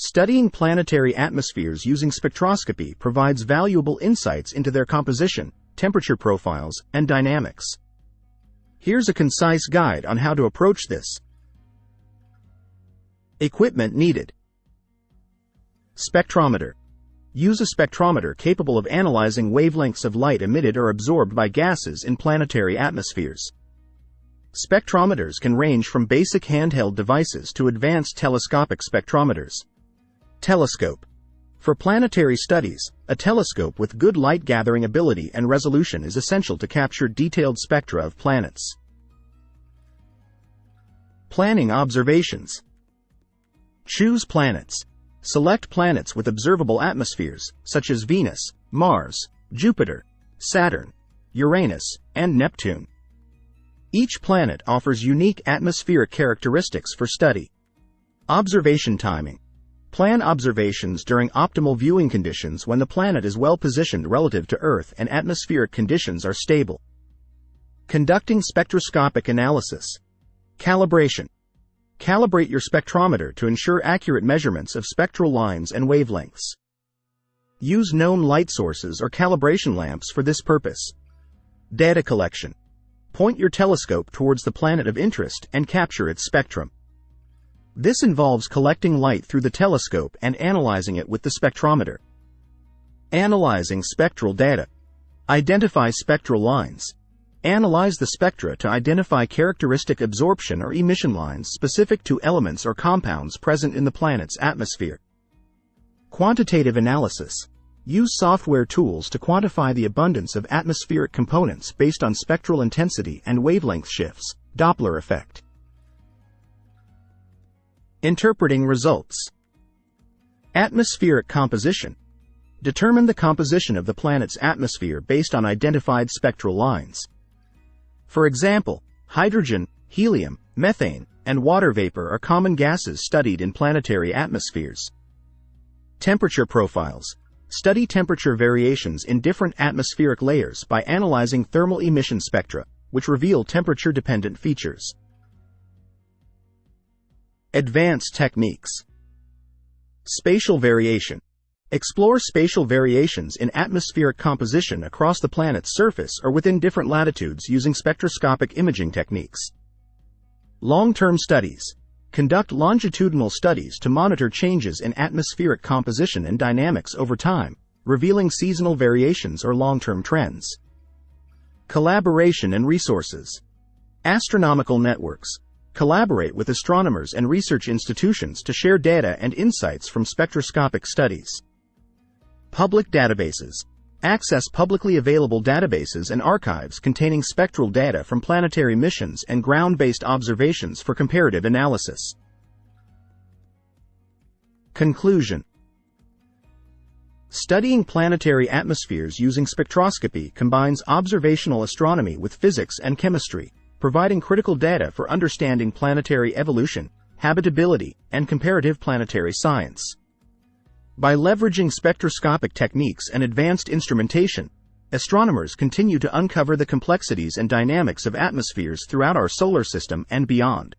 Studying planetary atmospheres using spectroscopy provides valuable insights into their composition, temperature profiles, and dynamics. Here's a concise guide on how to approach this. Equipment needed. Spectrometer. Use a spectrometer capable of analyzing wavelengths of light emitted or absorbed by gases in planetary atmospheres. Spectrometers can range from basic handheld devices to advanced telescopic spectrometers. Telescope. For planetary studies, a telescope with good light-gathering ability and resolution is essential to capture detailed spectra of planets. Planning observations. Choose planets. Select planets with observable atmospheres, such as Venus, Mars, Jupiter, Saturn, Uranus, and Neptune. Each planet offers unique atmospheric characteristics for study. Observation timing. Plan observations during optimal viewing conditions when the planet is well positioned relative to Earth and atmospheric conditions are stable. Conducting spectroscopic analysis. Calibration. Calibrate your spectrometer to ensure accurate measurements of spectral lines and wavelengths. Use known light sources or calibration lamps for this purpose. Data collection. Point your telescope towards the planet of interest and capture its spectrum. This involves collecting light through the telescope and analyzing it with the spectrometer. Analyzing spectral data. Identify spectral lines. Analyze the spectra to identify characteristic absorption or emission lines specific to elements or compounds present in the planet's atmosphere. Quantitative analysis. Use software tools to quantify the abundance of atmospheric components based on spectral intensity and wavelength shifts, Doppler effect. Interpreting results. Atmospheric composition. Determine the composition of the planet's atmosphere based on identified spectral lines. For example, hydrogen, helium, methane, and water vapor are common gases studied in planetary atmospheres. Temperature profiles. Study temperature variations in different atmospheric layers by analyzing thermal emission spectra, which reveal temperature-dependent features. Advanced techniques. Spatial variation. Explore spatial variations in atmospheric composition across the planet's surface or within different latitudes using spectroscopic imaging techniques. Long-term studies. Conduct longitudinal studies to monitor changes in atmospheric composition and dynamics over time, revealing seasonal variations or long-term trends. Collaboration and resources. Astronomical networks. Collaborate with astronomers and research institutions to share data and insights from spectroscopic studies. Public databases. Access publicly available databases and archives containing spectral data from planetary missions and ground-based observations for comparative analysis. Conclusion. Studying planetary atmospheres using spectroscopy combines observational astronomy with physics and chemistry, providing critical data for understanding planetary evolution, habitability, and comparative planetary science. By leveraging spectroscopic techniques and advanced instrumentation, astronomers continue to uncover the complexities and dynamics of atmospheres throughout our solar system and beyond.